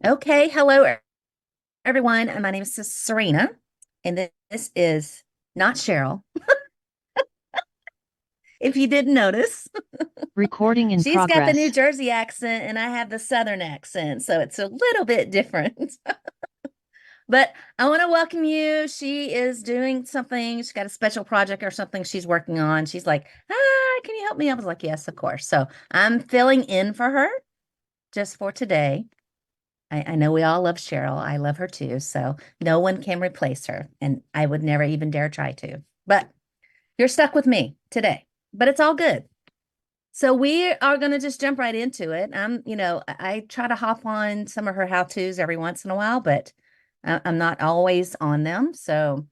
Okay, hello everyone. My name is Serena, and this is not Cheryl. If you didn't notice, Recording in she's got the New progress. Jersey accent, and I have the Southern accent, so it's a little bit different. But I want to welcome you. She is doing something. She's got a special project or something she's working on. She's like, can you help me? I was like, yes, of course. So I'm filling in for her just for today. I know we all love Cheryl. I love her too. So no one can replace her. And I would never even dare try to. But you're stuck with me today. But it's all good. So we are going to just jump right into it. I try to hop on some of her how-tos every once in a while, but I'm not always on them. So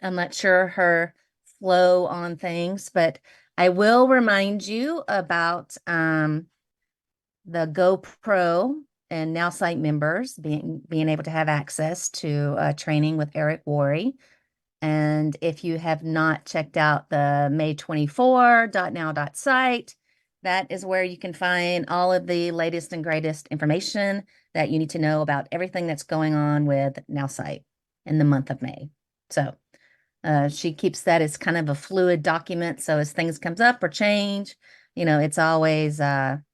I'm not sure her flow on things, but I will remind you about the GoPro and Nowsite members being able to have access to training with Eric Worre. And if you have not checked out the May24.now.site, that is where you can find all of the latest and greatest information that you need to know about everything that's going on with Nowsite in the month of May. So she keeps that as kind of a fluid document. So as things comes up or change, it's always there.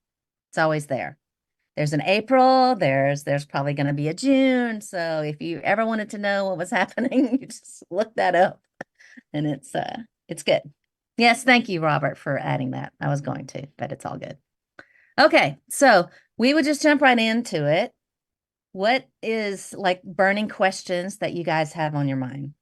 There's an April, there's probably going to be a June. So if you ever wanted to know what was happening, you just look that up and it's good. Yes, thank you, Robert, for adding that. I was going to, but it's all good. Okay, so we would just jump right into it. What is like burning questions that you guys have on your mind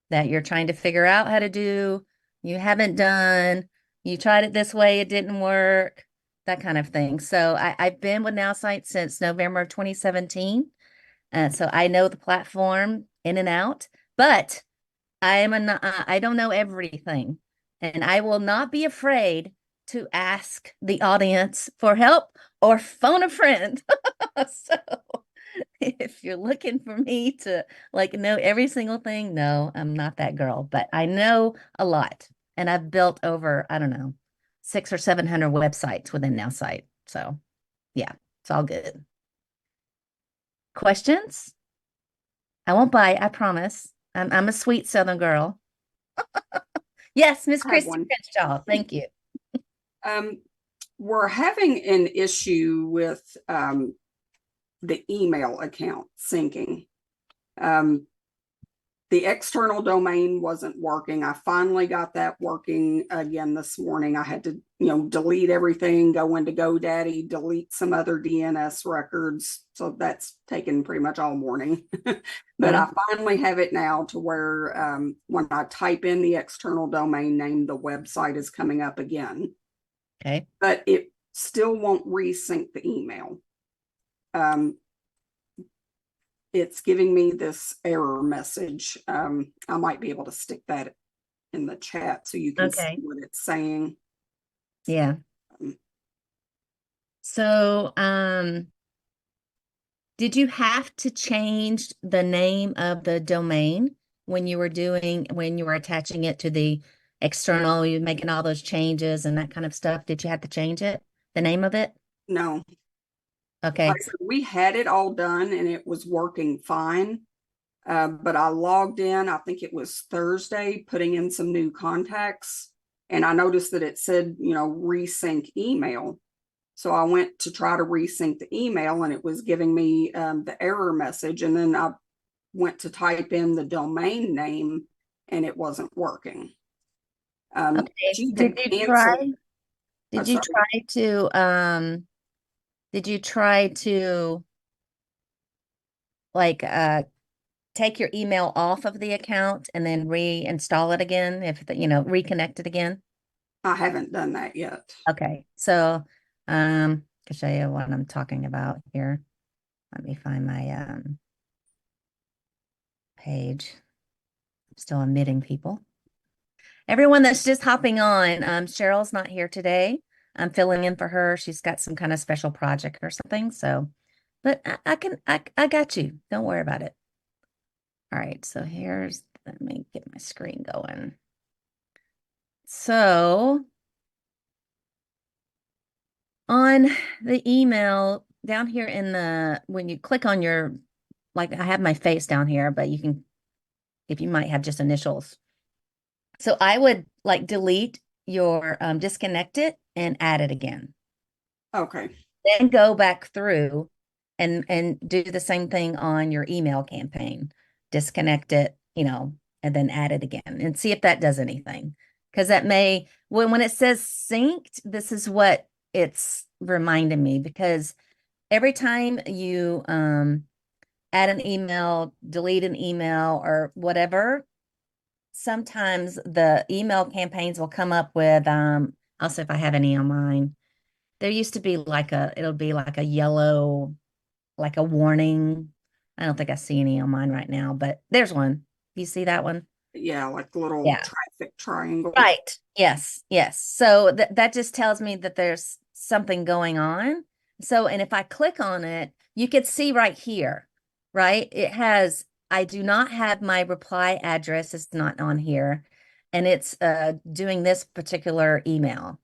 that you're trying to figure out how to do, you haven't done, you tried it this way, it didn't work, that kind of thing. So I've been with Nowsite since November of 2017. So I know the platform in and out, but I don't know everything. And I will not be afraid to ask the audience for help or phone a friend. So if you're looking for me to like know every single thing, no, I'm not that girl, but I know a lot. And I've built over, I don't know, 600 or 700 websites within Nowsite. So yeah, it's all good. Questions? I won't bite, I promise. I'm a sweet Southern girl. Yes, Miss I have Christy one. Crenshaw. Thank you. Um, we're having an issue with the email account syncing. Um, the external domain wasn't working. I finally got that working again this morning. I had to, delete everything, go into GoDaddy, delete some other DNS records. So that's taken pretty much all morning. But Okay. I finally have it now to where when I type in the external domain name, the website is coming up again. Okay. But it still won't resync the email. It's giving me this error message. I might be able to stick that in the chat so you can see Okay. what it's saying. Yeah. Um, So, did you have to change the name of the domain when you were attaching it to the external, you making all those changes and that kind of stuff? Did you have to change it, the name of it? no, like Okay. I said, we had it all done and it was working fine. But I logged in, I think it was Thursday, putting in some new contacts. And I noticed that it said, resync email. So I went to try to resync the email and it was giving me the error message. And then I went to type in the domain name and it wasn't working. Okay. She had canceled. Did you Sorry, try to did you try to like take your email off of the account and then reinstall it again reconnect it again? I haven't done that yet. Okay. So I can show you what I'm talking about here. Let me find my page. I'm still admitting people. Everyone that's just hopping on, Cheryl's not here today. I'm filling in for her. She's got some kind of special project or something. So, but I got you. Don't worry about it. All right. So let me get my screen going. So on the email down here in the, when you click on your, like I have my face down here, but you can, if you might have just initials. So I would like delete your, disconnect it and add it again. Okay. Then go back through and do the same thing on your email campaign. Disconnect it, and then add it again and see if that does anything. Because that may, when it says synced, this is what it's reminding me, because every time you add an email, delete an email or whatever, sometimes the email campaigns will come up with I'll see if I have any on mine. There used to be like it'll be like a yellow, like a warning. I don't think I see any on mine right now, but there's one. You see that one? Yeah, like the little Yeah. traffic triangle. Right. Yes. Yes. So that just tells me that there's something going on. So, and if I click on it, you could see right here, right? It has, I do not have my reply address. It's not on here. And it's doing this particular email.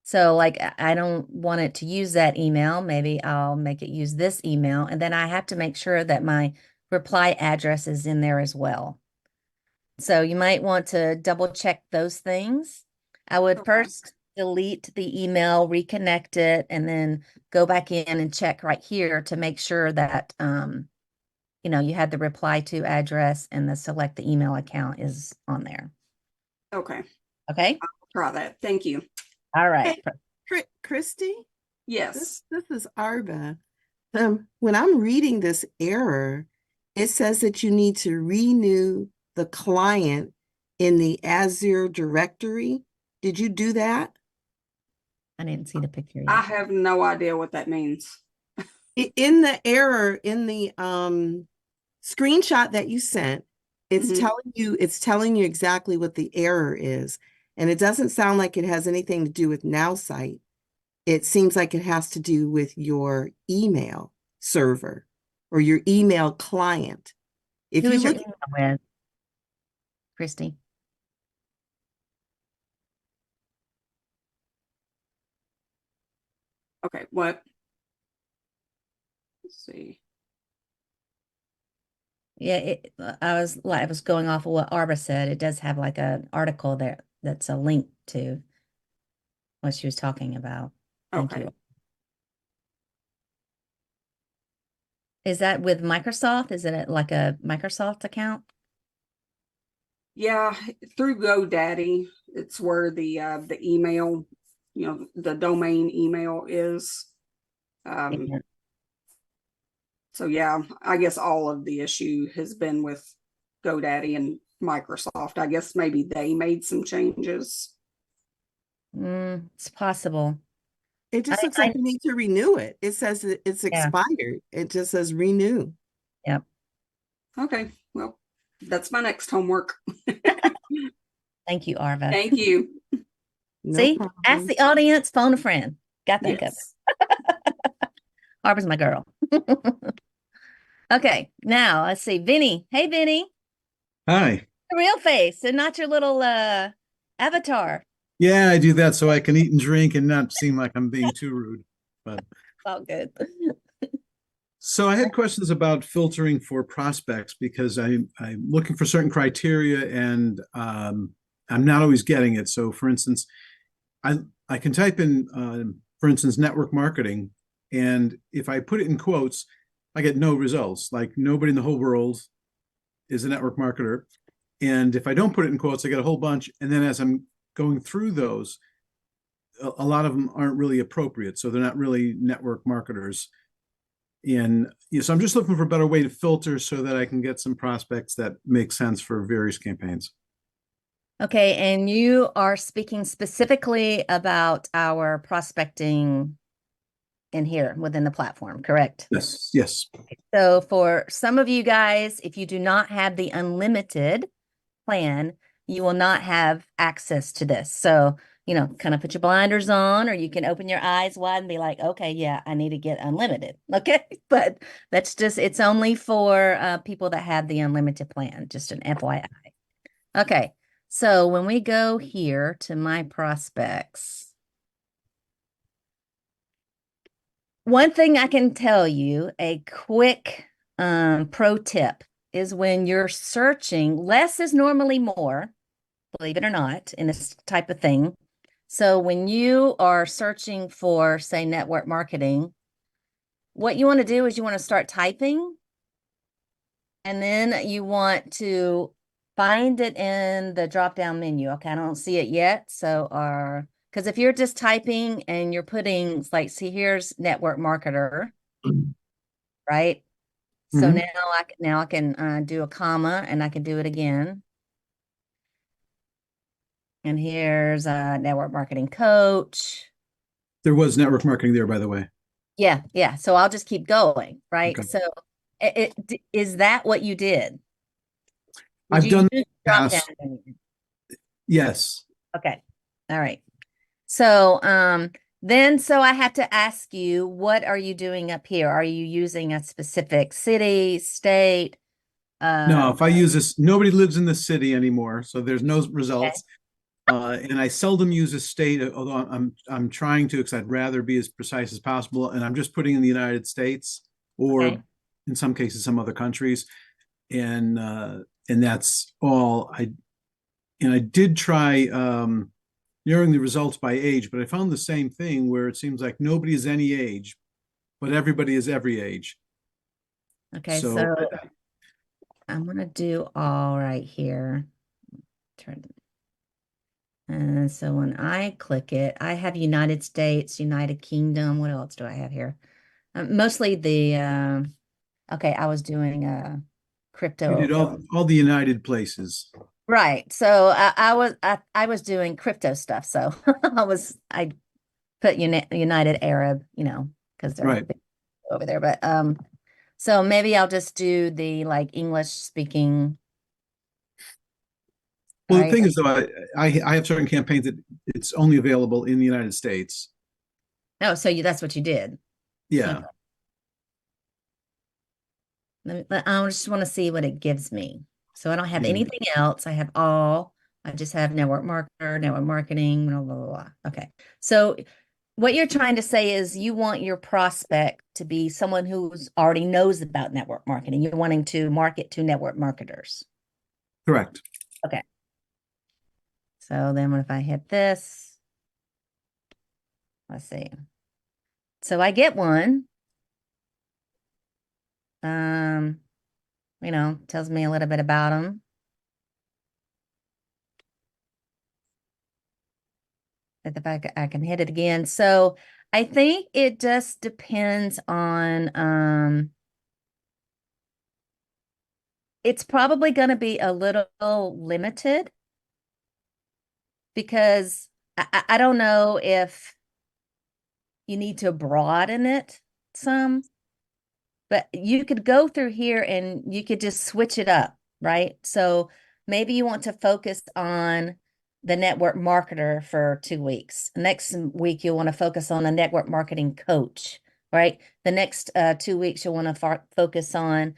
So like I don't want it to use that email. Maybe I'll make it use this email. And then I have to make sure that my reply address is in there as well. So you might want to double check those things. I would Okay. first delete the email, reconnect it, and then go back in and check right here to make sure that you had the reply to address and the select the email account is on there. Okay. Okay. I'll try that. Thank you. All right. Hey, Christy, Yes. this is Arba. When I'm reading this error, it says that you need to renew the client in the Azure directory. Did you do that? I didn't see the picture I yet. have no idea what that means. In the error, in the screenshot that you sent, Mhm. it's telling you exactly what the error is. And it doesn't sound like it has anything to do with Nowsite. It seems like it has to do with your email server or your email client. If Who you is your look, email with, Christy? Okay, what? Let's see. Yeah, I was going off of what Arbor said. It does have like an article there that's a link to what she was talking about. Thank Okay. you. Is that with Microsoft? Is it like a Microsoft account? Yeah, through GoDaddy, it's where the email, the domain email is. Um, Yeah. so yeah, I guess all of the issue has been with GoDaddy and Microsoft. I guess maybe they made some changes. It's possible. it just looks like I you need to renew it. It says it's yeah, expired. It just says renew. yep. Okay, well, that's my next homework. Thank you, Arva. Thank you. No See, ask problem. the audience, phone a friend. Got that covered. Yes. Arva's my girl. Okay, now let's see. Vinny. Hey, Vinny. Hi. The real face and not your little avatar. Yeah, I do that so I can eat and drink and not seem like I'm being too rude. But All good. so I had questions about filtering for prospects because I'm looking for certain criteria and I'm not always getting it. So for instance, I can type in for instance network marketing, and if I put it in quotes, I get no results. Like nobody in the whole world is a network marketer. And if I don't put it in quotes, I get a whole bunch. And then as I'm going through those, a lot of them aren't really appropriate. So they're not really network marketers. And so I'm just looking for a better way to filter so that I can get some prospects that make sense for various campaigns. Okay, and you are speaking specifically about our prospecting in here within the platform, correct? Yes, yes. So for some of you guys, if you do not have the unlimited plan, you will not have access to this. So, kind of put your blinders on, or you can open your eyes wide and be like, okay, yeah, I need to get unlimited. Okay. But it's only for people that have the unlimited plan, just an FYI. Okay. So when we go here to my prospects, One thing I can tell you, a quick pro tip is when you're searching, less is normally more, believe it or not, in this type of thing. So when you are searching for, say, network marketing, what you want to do is you want to start typing, and then you want to find it in the drop-down menu. Okay, I don't see it yet. So, because if you're just typing and you're putting, like, see, here's network marketer, right? So Mhm. now I can do a comma, and I can do it again. And here's a network marketing coach. There was network marketing there, by the way. Yeah, yeah. So I'll just keep going, right? Okay. So is that what you did? Did I've you done use the drop down past. menu? Yes. Okay. All right. So then so I have to ask you, what are you doing up here? Are you using a specific city, state? No, Uh, if I use this, nobody lives in the city anymore, so there's no okay, results. And I seldom use a state, although I'm trying to, because I'd rather be as precise as possible. And I'm just putting in the United States, okay. or in some cases, some other countries, and that's all. I did try narrowing the results by age, but I found the same thing where it seems like nobody is any age, but everybody is every age. Okay, So so I'm gonna do all right here. Turn and so when I click it, I have United States, United Kingdom. What else do I have here? Mostly the okay, I was doing you did crypto. all the United places, Right. So I was doing crypto stuff. So I put United Arab, because they're right? big over there. But so maybe I'll just do the like English speaking, Well, the right? thing is, though, I have certain campaigns that it's only available in the United States. Oh, so that's what you did. Okay. Yeah, I just want to see what it gives me. So I don't have yeah. anything else. I have all. I just have network marketer, network marketing, blah, blah, blah, blah. Okay. So what you're trying to say is you want your prospect to be someone who's already knows about network marketing. You're wanting to market to network marketers. Correct. Okay. So then what if I hit this? Let's see. So I get one. Um, tells me a little bit about them. If I can hit it again. So I think it just depends on it's probably going to be a little limited because I don't know if you need to broaden it some, but you could go through here and you could just switch it up, right? So maybe you want to focus on the network marketer for 2 weeks. Next week, you'll want to focus on a network marketing coach, right? The next 2 weeks, you'll want to focus on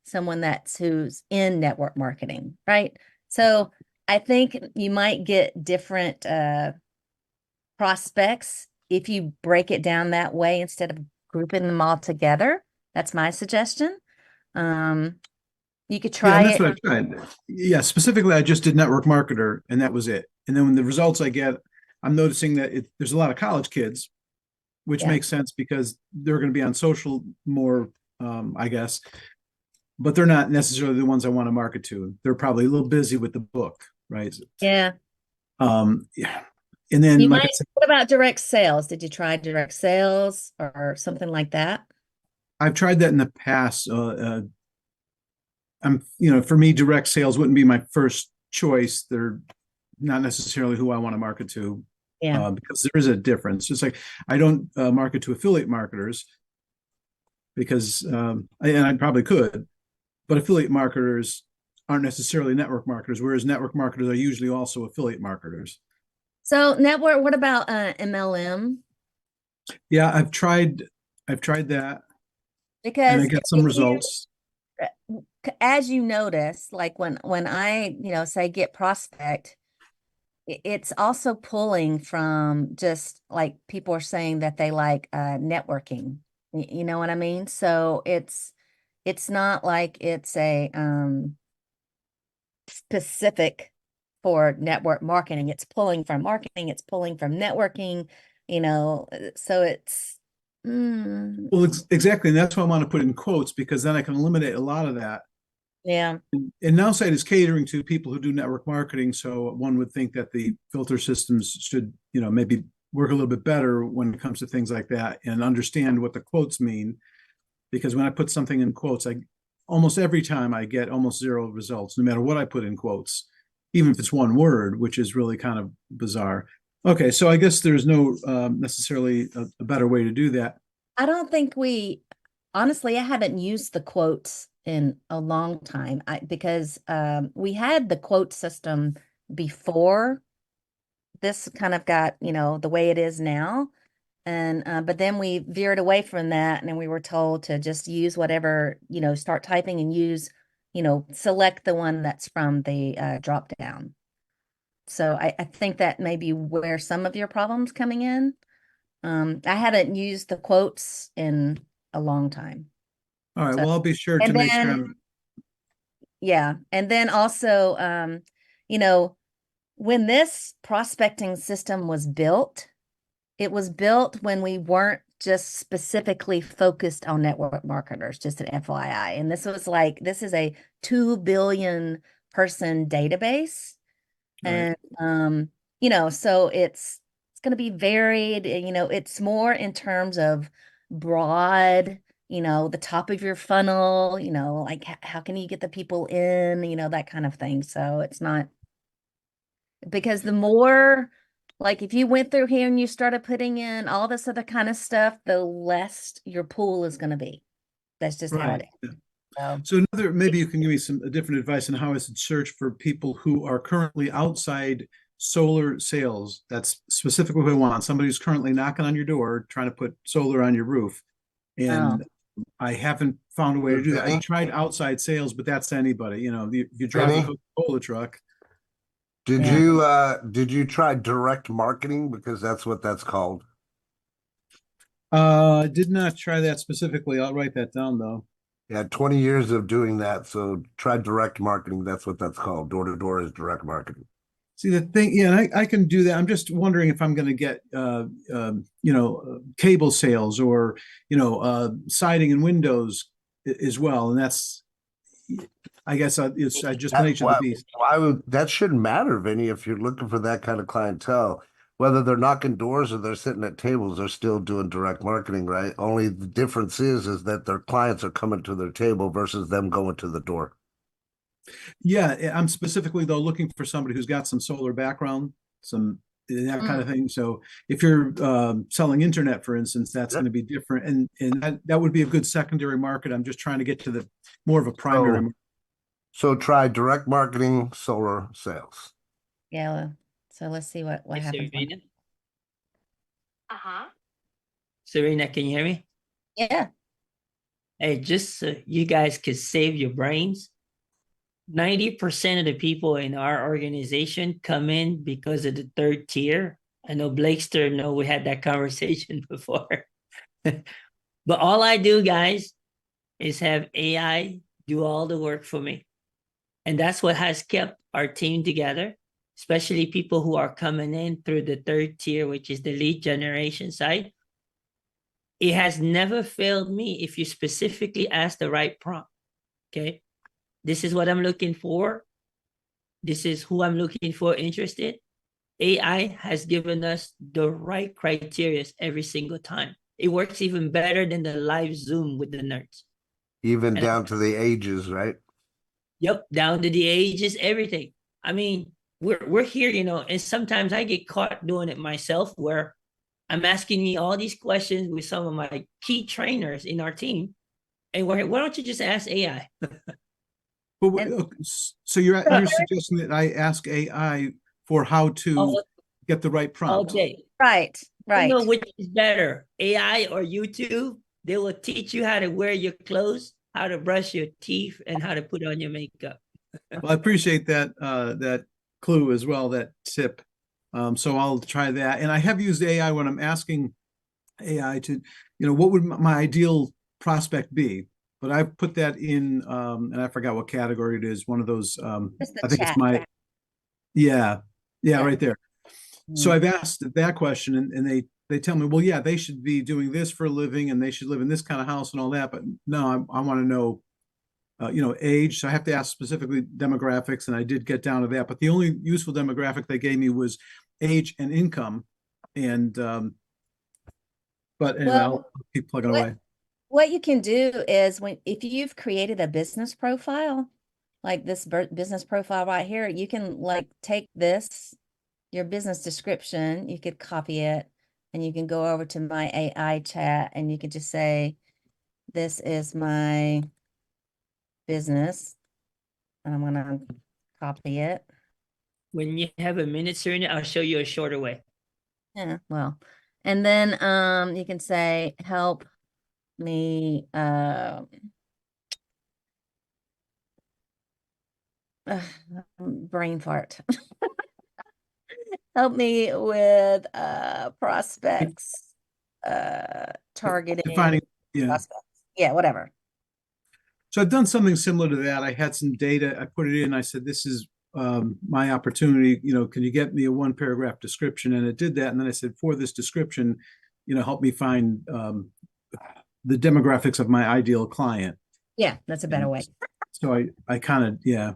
someone who's in network marketing, right? So I think you might get different prospects if you break it down that way instead of grouping them all together. That's my suggestion. Um, you could Yeah, try and that's it. what I tried. Yeah, specifically, I just did network marketer, and that was it. And then when the results I get, I'm noticing that there's a lot of college kids, which Yeah. makes sense because they're going to be on social more, I guess, but they're not necessarily the ones I want to market to. They're probably a little busy with the book, right? Yeah. Yeah. And then, You like I might, said, what about direct sales? Did you try direct sales or something like that? I've tried that in the past. For me, direct sales wouldn't be my first choice. They're not necessarily who I want to market to, Yeah. because there is a difference. Just like I don't market to affiliate marketers because, and I probably could, but affiliate marketers aren't necessarily network marketers, whereas network marketers are usually also affiliate marketers. So network, what about MLM? Yeah, I've tried that, and I Because get some if you, results. as you notice, like when I, say get prospect, it's also pulling from just like people are saying that they like networking. You know what I mean? So it's not like it's a specific for network marketing. It's pulling from marketing, it's pulling from networking, so it's Well, exactly. And that's why I want to put in quotes, because then I can eliminate a lot of that. yeah. And Nowsite is catering to people who do network marketing. So one would think that the filter systems should, maybe work a little bit better when it comes to things like that and understand what the quotes mean. Because when I put something in quotes, almost every time I get almost zero results, no matter what I put in quotes, even if it's one word, which is really kind of bizarre. Okay, so I guess there's no necessarily a better way to do that. I don't think honestly, I haven't used the quotes in a long time. Because we had the quote system before this kind of got, the way it is now. And but then we veered away from that, and then we were told to just use whatever, start typing and use, select the one that's from the drop down. So I think that may be where some of your problems coming in. I haven't used the quotes in a long time. All right, So, well, I'll be sure to and make sure then, yeah. And then also, you know, when this prospecting system was built, it was built when we weren't just specifically focused on network marketers, just an FYI. And this is a 2 billion person database. right. And so it's going to be varied. It's more in terms of broad, the top of your funnel, like how can you get the people in, that kind of thing. So it's not because the more like if you went through here and you started putting in all this other kind of stuff, the less your pool is going to be. That's just how Right. it is. So, So maybe you can give me some different advice on how I should search for people who are currently outside solar sales. That's specifically what I want. Somebody who's currently knocking on your door, trying to put solar on your roof. oh, And I haven't found a way to do that. I Vinny, tried outside sales, but that's anybody. You drive a Vinny, Coca-Cola truck. yeah. did you try direct marketing? Because that's what that's called. I did not try that specifically. I'll write that down though. Yeah, 20 years of doing that. So try direct marketing. That's what that's called. Door to door is direct marketing. See the thing, yeah, and I can do that. I'm just wondering if I'm going to get, cable sales or, siding and windows as well. And that's, I guess, it's just the That, nature of the beast. why would that shouldn't matter, Vinny, if you're looking for that kind of clientele. Whether they're knocking doors or they're sitting at tables, they're still doing direct marketing, right? Only the difference is that their clients are coming to their table versus them going to the door. Yeah, I'm specifically though looking for somebody who's got some solar background, some that kind of Mm. thing. So if you're selling internet, for instance, that's Yep. going to be different, and that would be a good secondary market. I'm just trying to get to the more of a primary. So so try direct marketing, solar sales. Yeah. So let's see what Hey, happens. Serena. Uh-huh. Serena, can you hear me? Yeah. Hey, just so you guys could save your brains. 90% of the people in our organization come in because of the third tier. I know Blakester, no, we had that conversation before. But all I do, guys, is have AI do all the work for me. And that's what has kept our team together, especially people who are coming in through the third tier, which is the lead generation side. It has never failed me if you specifically ask the right prompt. Okay. This is what I'm looking for. This is who I'm looking for interested. AI has given us the right criteria every single time. It works even better than the live Zoom with the nerds. Even And down to the ages, right? yep, down to the ages, everything. I mean, we're here, and sometimes I get caught doing it myself where I'm asking me all these questions with some of my key trainers in our team. And why don't you just ask AI? But And so you're suggesting that I ask AI for how to all, get the right all prompt? day. right, I right. know which is better, AI or YouTube. They will teach you how to wear your clothes, how to brush your teeth, and how to put on your makeup. Well, I appreciate that clue as well, that tip. So I'll try that. And I have used AI when I'm asking AI to, what would my ideal prospect be? But I've put that in, and I forgot what category it is. One of those, Just the I think it's chat. yeah, yeah, Yeah. right there. So Mm. I've asked that question, and they tell me, well, yeah, they should be doing this for a living, and they should live in this kind of house and all that. But no, I want to know, age. So I have to ask specifically demographics, and I did get down to that. But the only useful demographic they gave me was age and income, and but anyway, I'll Well, keep plugging what away. what you can do is if you've created a business profile, like this business profile right here, you can like take this, your business description, you could copy it, and you can go over to my AI chat and you could just say, this is my business. And I'm gonna copy it. When you have a minute, Serena, I'll show you a shorter way. Yeah, well, and then you can say, help me brain fart. Help me with prospects, targeting Defining, yeah. prospects. Yeah, whatever. So I've done something similar to that. I had some data, I put it in, I said, this is my opportunity, can you get me a one paragraph description? And it did that. And then I said, for this description, help me find the demographics of my ideal client. Yeah, that's a better And way. so I kind of, yeah,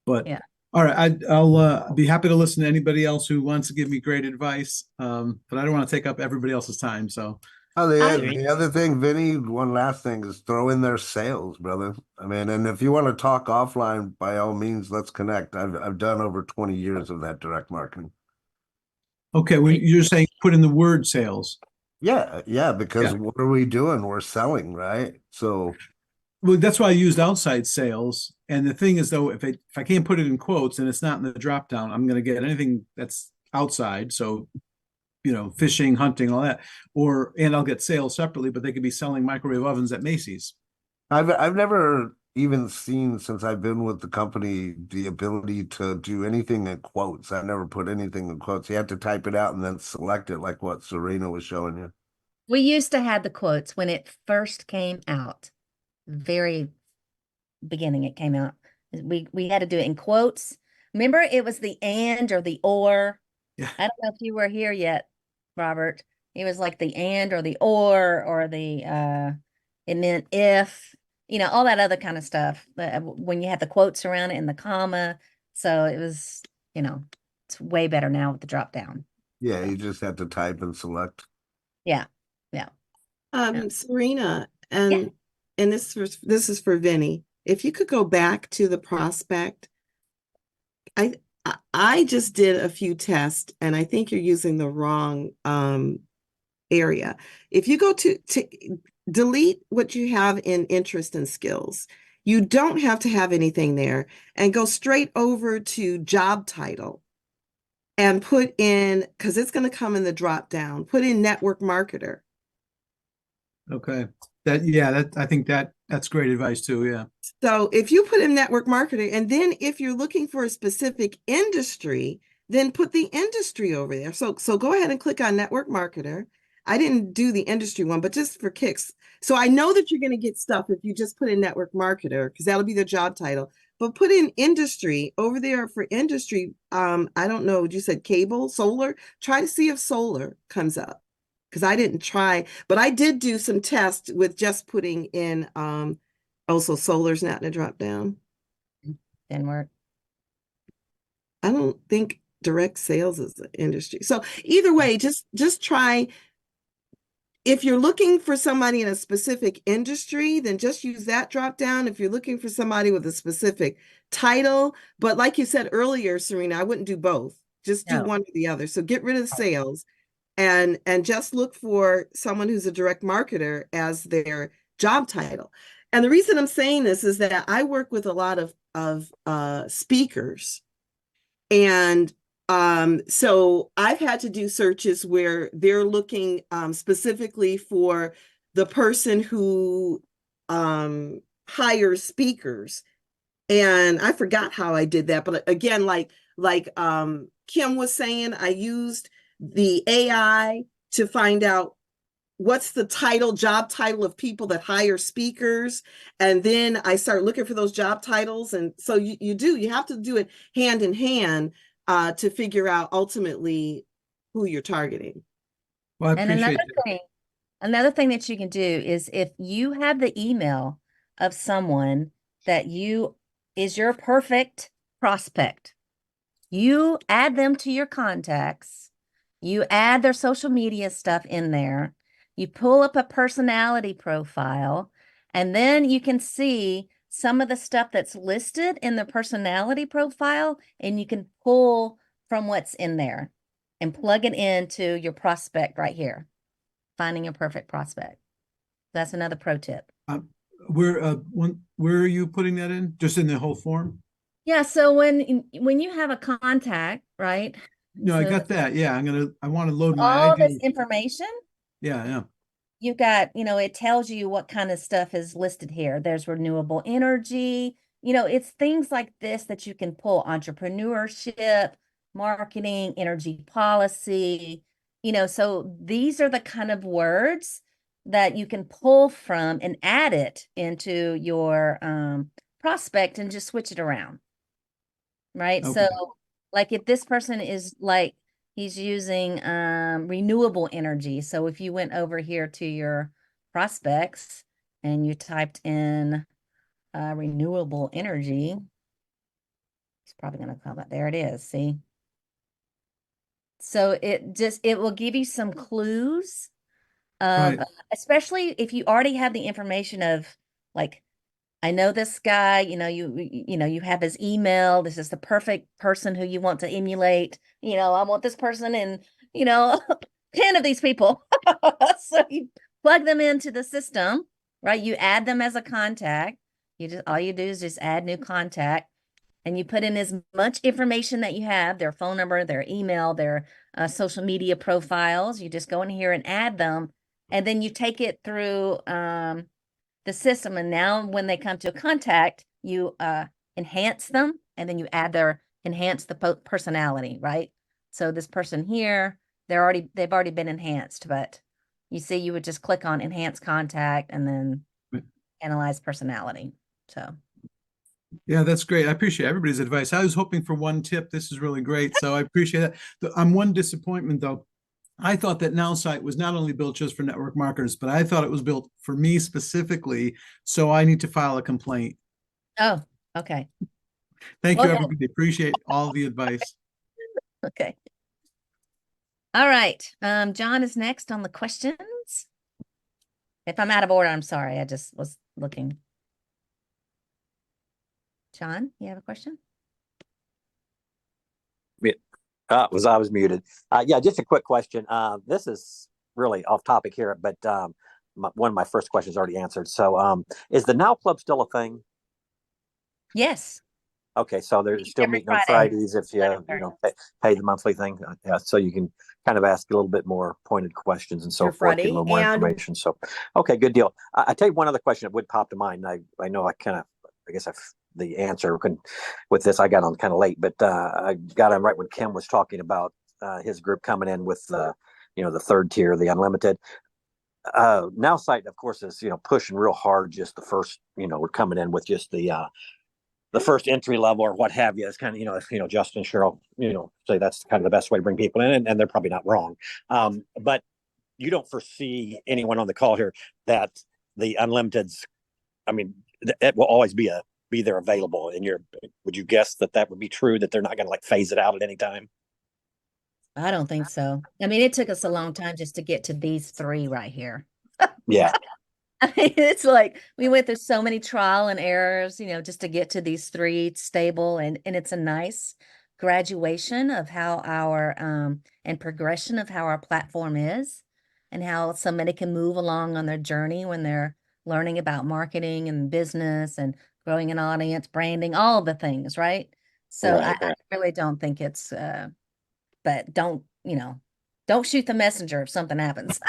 but Yeah. all right, I'll be happy to listen to anybody else who wants to give me great advice. But I don't want to take up everybody else's time. So Oh, I the other thing, Vinny, one last thing is throw in their sales, brother. I mean, and if you want to talk offline, by all means, let's connect. I've done over 20 years of that direct marketing. okay, when you're saying put in the word sales. Yeah, yeah, because Yeah. what are we doing? We're selling, right? So Well, that's why I used outside sales. And the thing is, though, if I can't put it in quotes and it's not in the drop down, I'm going to get anything that's outside. So, fishing, hunting, all that, and I'll get sales separately, but they could be selling microwave ovens at Macy's. I've never even seen since I've been with the company the ability to do anything in quotes. I never put anything in quotes. You have to type it out and then select it like what Serena was showing you. We used to have the quotes when it first came out. Very beginning it came out. We had to do it in quotes. Remember, it was the and or the or. Yeah. I don't know if you were here yet, Robert. It was like the and or the or the it meant if, all that other kind of stuff. When you had the quotes around it and the comma. So it was, it's way better now with the drop down. Yeah, So you just have to type and select. yeah, yeah, yeah. Serena, Yeah. and this is for Vinny. If you could go back to the prospect, I just did a few tests, and I think you're using the wrong area. If you go to delete what you have in interest and skills, you don't have to have anything there, and go straight over to job title and put in, because it's going to come in the drop down, put in network marketer. Okay. That I think that's great advice too. Yeah. So if you put in network marketing, and then if you're looking for a specific industry, then put the industry over there. So go ahead and click on network marketer. I didn't do the industry one, but just for kicks. So I know that you're going to get stuff if you just put in network marketer, because that'll be the job title. But put in industry over there for industry. I don't know. You said cable, solar. Try to see if solar comes up, because I didn't try, but I did do some tests with just putting in also solar's not in a drop down. Didn't work. I don't think direct sales is the industry. So either way, just try. If you're looking for somebody in a specific industry, then just use that drop down. If you're looking for somebody with a specific title, but like you said earlier, Serena, I wouldn't do both. Just do No. one or the other. So get rid of sales and just look for someone who's a direct marketer as their job title. And the reason I'm saying this is that I work with a lot of speakers, and so I've had to do searches where they're looking specifically for the person who hires speakers. And I forgot how I did that. But again, like like Kim was saying, I used the AI to find out what's the job title of people that hire speakers. And then I start looking for those job titles. And so you have to do it hand in hand to figure out ultimately who you're targeting. Well, I And appreciate that. another thing that you can do is if you have the email of someone that is your perfect prospect, you add them to your contacts, you add their social media stuff in there, you pull up a personality profile, and then you can see some of the stuff that's listed in the personality profile, and you can pull from what's in there and plug it into your prospect right here, finding a perfect prospect. That's another pro tip. Where are you putting that in? Just in the whole form? Yeah, so when you have a contact, right? No, I So got that. Yeah, I want to load my all this ideal. information, Yeah, yeah. you've got, it tells you what kind of stuff is listed here. There's renewable energy, it's things like this that you can pull: entrepreneurship, marketing, energy policy, so these are the kind of words that you can pull from and add it into your prospect and just switch it around. Right. Okay. So like if this person is like he's using renewable energy. So if you went over here to your prospects and you typed in renewable energy, he's probably going to call that. There it is. See? So it will give you some clues of, Right. especially if you already have the information of like, I know this guy, you have his email. This is the perfect person who you want to emulate. I want this person and, 10 of these people. So you plug them into the system, right? You add them as a contact. All you do is just add new contact and you put in as much information that you have, their phone number, their email, their social media profiles. You just go in here and add them. And then you take it through, the system. And now when they come to contact, you enhance them and then you enhance the personality, right? So this person here, they've already been enhanced, but you see, you would just click on enhance contact and then analyze personality. So Yeah, that's great. I appreciate everybody's advice. I was hoping for one tip. This is really great. So I appreciate that. I'm one disappointment though. I thought that Nowsite was not only built just for network marketers, but I thought it was built for me specifically. So I need to file a complaint. oh, okay. Thank Well you, done. everybody. Appreciate all the advice. Okay. All right. John is next on the questions. If I'm out of order, I'm sorry. I just was looking. John, you have a question? I was muted. Yeah, just a quick question. This is really off topic here, but one of my first questions already answered. So, is the Now Club still a thing? Yes. Okay, so they're still Every meeting on Friday. Fridays if you 11:30. pay the monthly thing. Yeah, so you can kind of ask a little bit more pointed questions and so Every forth, get a Friday. little more And information. So, okay, good deal. I tell you one other question that would pop to mind. I know I guess the answer with this I got on kind of late, but I got on right when Kim was talking about his group coming in with the third tier, the unlimited. Now site, of course, is pushing real hard. Just the first, we're coming in with just the first entry level or what have you. It's kind of Justin Cheryl say that's kind of the best way to bring people in, and they're probably not wrong. But you don't foresee anyone on the call here that the unlimiteds, I mean, it will always be there available. And would you guess that would be true, that they're not going to like phase it out at any time? I don't think so. I mean, it took us a long time just to get to these three right here. Yeah. I mean, it's like we went through so many trial and errors, just to get to these three stable, and it's a nice graduation of how our and progression of how our platform is and how somebody can move along on their journey when they're learning about marketing and business and growing an audience, branding, all the things, right? So Right. I really don't think it's but don't shoot the messenger if something happens.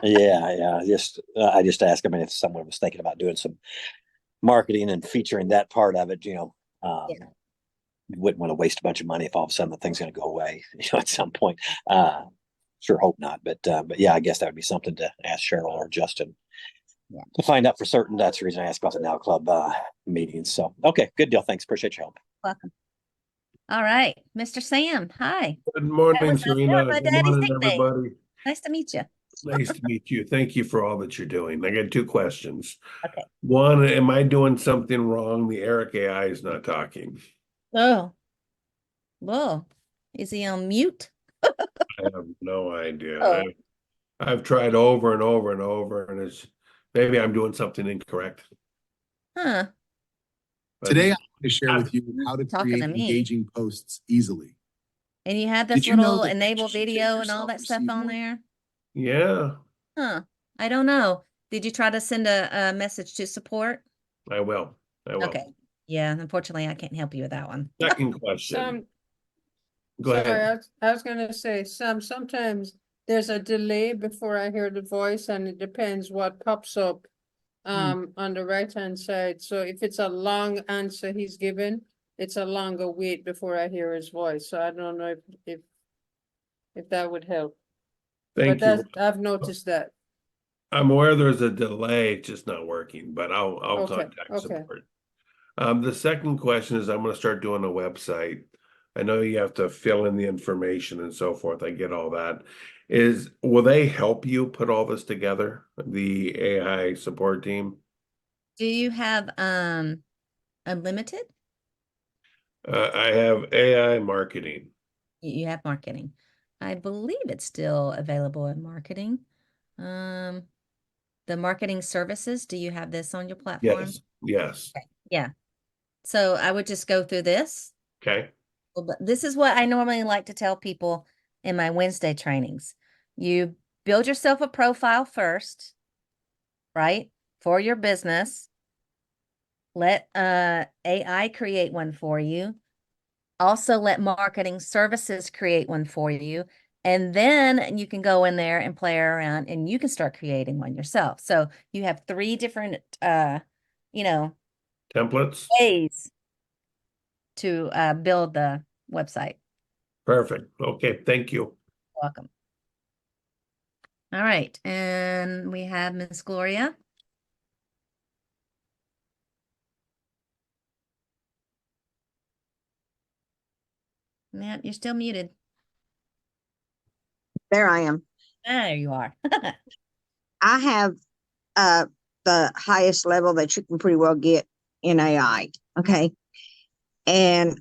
Yeah. I just asked him if someone was thinking about doing some marketing and featuring that part of it. Yeah. wouldn't want to waste a bunch of money if all of a sudden the thing's going to go away, at some point. Sure hope not, but yeah, I guess that would be something to ask Cheryl or Justin to find out for certain. That's the reason I asked about the Now Club meetings. So, okay, good deal. Thanks. Appreciate your help. Welcome. All right, Mr. Sam. Hi. Good morning, That Serena. was my Good daddy's morning, nickname. everybody. Nice to meet you. Nice to meet you. Thank you for all that you're doing. I got two questions. Okay. One, am I doing something wrong? The Eric AI is not talking. Oh, whoa. Is he on mute? I have no idea. Oh, I've tried over and over and over, and it's maybe I'm doing something incorrect. huh. But Today, I'm going to share I- with you how to Talking create to me. engaging posts easily. And you have this Did you know little that enable you should take video and all yourself that to stuff see on more? there? Yeah, Huh. I don't know. Did you try to send a message to support? I will. I will. Okay. Yeah, unfortunately, I can't help you with that one. Second question. Go Sorry, ahead. I was gonna say, sometimes there's a delay before I hear the voice, and it depends what pops up on the right-hand side. So if it's a long answer he's given, it's a longer wait before I hear his voice. So I don't know if that would help. Thank But you. I've noticed that. I'm aware there's a delay, it's just not working, but I'll Okay, contact okay. support. The second question is I'm gonna start doing a website. I know you have to fill in the information and so forth. I get all that. Will they help you put all this together, the AI support team? Do you have unlimited? I have AI marketing. You have marketing. I believe it's still available in marketing. The marketing services, do you have this on your platform? Yes, yes. Okay. Yeah. So I would just go through this. Okay, Well, but this is what I normally like to tell people in my Wednesday trainings. You build yourself a profile first, right? For your business. Let AI create one for you. Also let marketing services create one for you. And then you can go in there and play around and you can start creating one yourself. So you have 3 different templates. ways to build the website. Perfect. Okay, thank you. Welcome. All right, and we have Miss Gloria. Yeah, you're still muted. There I am. There you are. I have the highest level that you can pretty well get in AI. Okay. And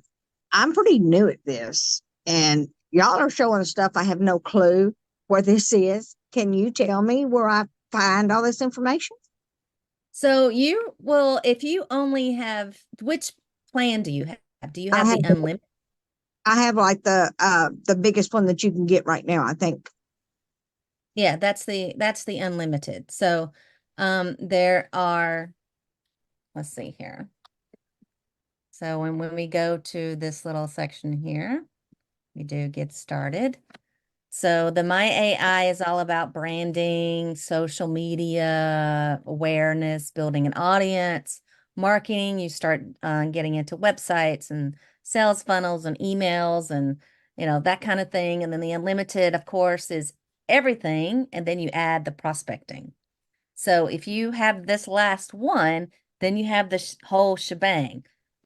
I'm pretty new at this. And y'all are showing stuff I have no clue what this is. Can you tell me where I find all this information? So you will, if you only have, which plan do you have? Do you I have have the unlimited? I have like the biggest one that you can get right now, I think. Yeah, that's the unlimited. So there are, let's see here. So when we go to this little section here, we do get started. So the My AI is all about branding, social media, awareness, building an audience, marketing. You start getting into websites and sales funnels and emails and, that kind of thing. And then the unlimited, of course, is everything. And then you add the prospecting. So if you have this last one, then you have the whole shebang.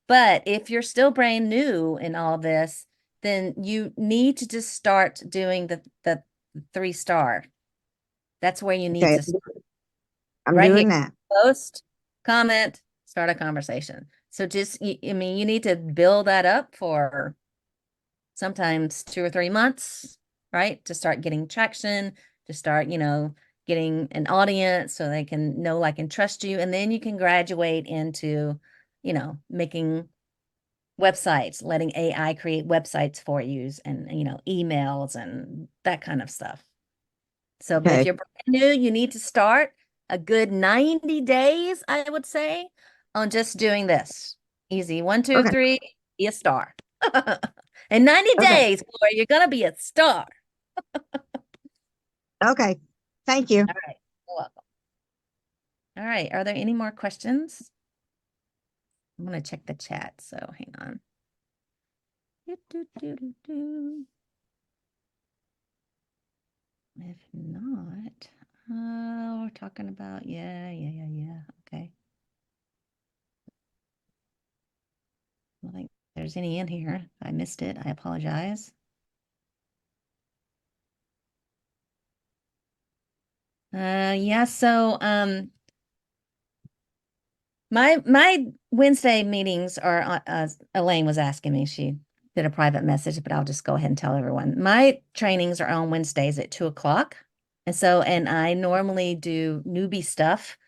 But if you're still brand new in all this, then you need to just start doing the 3-star. That's where you need Okay. to start. I'm Right doing here. that. Post, comment, start a conversation. So just, you need to build that up for sometimes 2 or 3 months, right? To start getting traction, to start, getting an audience so they can know, like, and trust you. And then you can graduate into, making websites, letting AI create websites for you and, emails and that kind of stuff. So, but if Okay. you're brand new, you need to start a good 90 days, I would say, on just doing this. Easy. 1, 2, Okay. 3, be a star. In 90 Okay. days, boy, you're gonna be a star. Okay. Thank you. All right. You're welcome. All right. Are there any more questions? I'm gonna check the chat, so hang on. Do, do, do, do, do. If not, we're talking about, yeah. Okay. I don't think there's any in here. I missed it. I apologize. Yeah, so my Wednesday meetings are Elaine was asking me. She did a private message, but I'll just go ahead and tell everyone. My trainings are on Wednesdays at 2 o'clock. And I normally do newbie stuff.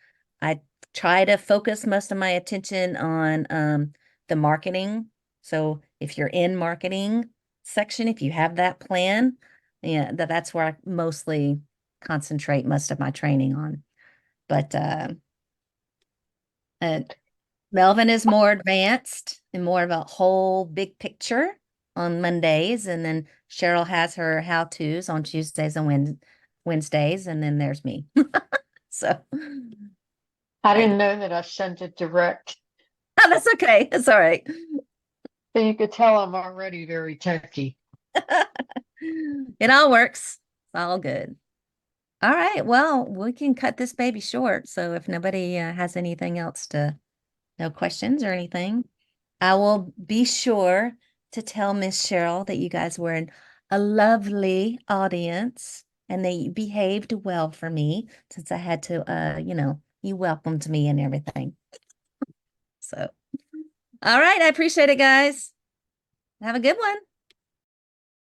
I try to focus most of my attention on the marketing. So if you're in marketing section, if you have that plan, yeah, that's where I mostly concentrate most of my training on. But uh, Melvin is more advanced and more of a whole big picture on Mondays, and then Cheryl has her how-tos on Tuesdays and Wednesdays, and then there's me. So I didn't know that I sent it direct. oh, that's okay. It's all right. So you could tell I'm already very techy. It all works. It's all good. All right. Well, we can cut this baby short. So if nobody has anything else no questions or anything, I will be sure to tell Miss Cheryl that you guys were a lovely audience and they behaved well for me since I had to, you welcomed me and everything. So, all right. I appreciate it, guys. Have a good one.